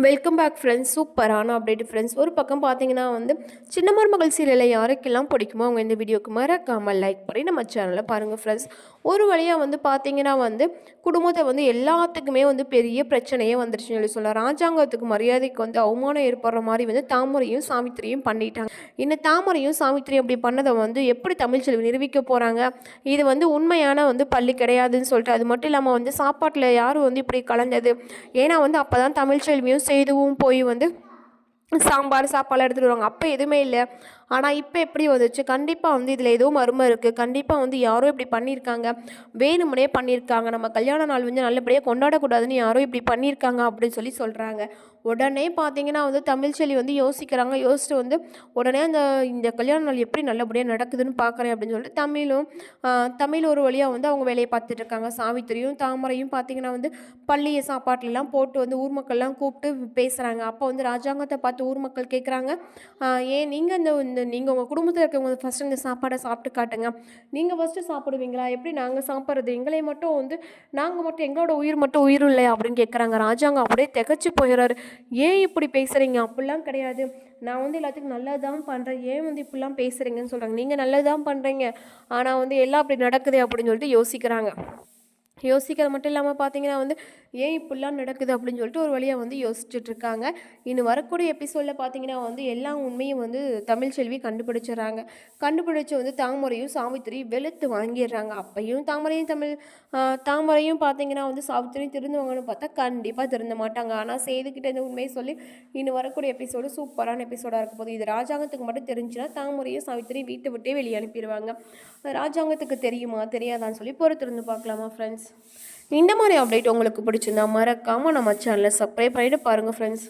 Welcome back friends. சூப்பரான update friends. ஒரு பக்கம் பார்த்தீங்கன்னா சின்ன மருமகள் சீரியலை யாருக்கெல்லாம் பிடிக்குமோ அவங்க இந்த வீடியோக்கு மறக்காமல் லைக் பண்ணி நம்ம சேனலை பாருங்கள் ஃப்ரெண்ட்ஸ். ஒரு வழியாக பார்த்தீங்கன்னா குடும்பத்தை எல்லாத்துக்குமே பெரிய பிரச்சனையே வந்துருச்சுன்னு சொல்லலாம். ராஜாங்கத்துக்கு மரியாதைக்கு அவமானம் ஏற்படுற மாதிரி தாமரையும் சாவித்திரியும் பண்ணிட்டாங்க. இந்த தாமரையும் சாவித்திரியும் அப்படி பண்ணதை எப்படி தமிழ்ச்செல்வி நிரூபிக்க போகிறாங்க? இது உண்மையான பள்ளி கிடையாதுன்னு சொல்லிட்டு, அது மட்டும் இல்லாமல் சாப்பாட்டில் யாரும் இப்படி கலந்தது, ஏன்னா அப்போ தான் தமிழ்ச்செல்வியும் சேதுவும் போய் சாம்பார் சாப்பாடுலாம் எடுத்துகிட்டு வருவாங்க. அப்போ எதுவுமே இல்லை. ஆனால் இப்போ எப்படி வந்துச்சு? கண்டிப்பாக இதில் ஏதோ மர்மம் இருக்குது. கண்டிப்பாக யாரோ இப்படி பண்ணியிருக்காங்க, வேணுமுனே பண்ணியிருக்காங்க. நம்ம கல்யாண நாள் நல்லபடியாக கொண்டாடக்கூடாதுன்னு யாரோ இப்படி பண்ணியிருக்காங்க அப்படின்னு சொல்கிறாங்க. உடனே பார்த்தீங்கன்னா தமிழ்ச்செல்வி யோசிக்கிறாங்க. யோசிச்சுட்டு உடனே இந்த கல்யாண நாள் எப்படி நல்லபடியாக நடக்குதுன்னு பார்க்குறேன் அப்படின்னு சொல்லிட்டு தமிழ் ஒரு வழியாக அவங்க வேலையை பார்த்துட்டு இருக்காங்க. சாவித்திரியும் தாமரையும் பார்த்தீங்கன்னா பள்ளி சாப்பாட்டிலலாம் போட்டு ஊர் மக்கள்லாம் கூப்பிட்டு பேசுகிறாங்க. அப்போ ராஜாங்கத்தை பார்த்து ஊர் மக்கள் கேட்குறாங்க, ஏன் நீங்கள் நீங்கள் உங்கள் குடும்பத்தில் இருக்கவங்க ஃபஸ்ட்டு இந்த சாப்பாடை சாப்பிட்டு காட்டுங்க. நீங்கள் ஃபஸ்ட்டு சாப்பிடுவீங்களா? எப்படி நாங்கள் சாப்பிட்றது? எங்களை மட்டும் நாங்கள் மட்டும் எங்களோட உயிர் மட்டும் உயிர் இல்லையா அப்படின்னு கேட்குறாங்க. ராஜாங்க அப்படியே திகச்சு போயிடுறாரு. ஏன் இப்படி பேசுகிறீங்க? அப்படிலாம் கிடையாது, நான் எல்லாத்துக்கும் நல்லது தான் பண்ணுறேன், ஏன் இப்படிலாம் பேசுகிறீங்கன்னு சொல்கிறாங்க. நீங்கள் நல்லது தான் பண்ணுறீங்க, ஆனால் எல்லாம் அப்படி நடக்குது அப்படின்னு சொல்லிட்டு யோசிக்கிறாங்க. யோசிக்கிறது மட்டும் இல்லாமல் பார்த்தீங்கன்னா ஏன் இப்படிலாம் நடக்குது அப்படின்னு சொல்லிட்டு ஒரு வழியாக யோசிச்சுட்ருக்காங்க. இன்னும் வரக்கூடிய எபிசோடில் பார்த்தீங்கன்னா எல்லா உண்மையும் தமிழ்ச்செல்வி கண்டுபிடிச்சிடுறாங்க. கண்டுபிடிச்சி தாமரையும் சாவித்திரியும் வெளுத்து வாங்கிடுறாங்க. அப்பையும் தாமரையும் பார்த்தீங்கன்னா சாவித்திரியும் திருந்துவாங்கன்னு பார்த்தா கண்டிப்பாக திருந்த மாட்டாங்க. ஆனால் சேதுக்கிட்ட இந்த உண்மையை சொல்லி இன்னும் வரக்கூடிய எபிசோடு சூப்பரான எபிசோடாக இருக்க போது. இது ராஜாங்கத்துக்கு மட்டும் தெரிஞ்சுன்னா தாமரையும் சாவித்திரியும் வீட்டை விட்டே வெளியே அனுப்பிடுவாங்க. ராஜாங்கத்துக்கு தெரியுமா தெரியாதான்னு சொல்லி பொறுத்திருந்து பார்க்கலாமா ஃப்ரெண்ட்ஸ். இந்த மாதிரி அப்டேட் உங்களுக்கு பிடிச்சிருந்தா மறக்காமல் நம்ம சேனலை சப்ஸ்கிரைப் பண்ணிவிட்டு பாருங்கள் ஃப்ரெண்ட்ஸ்.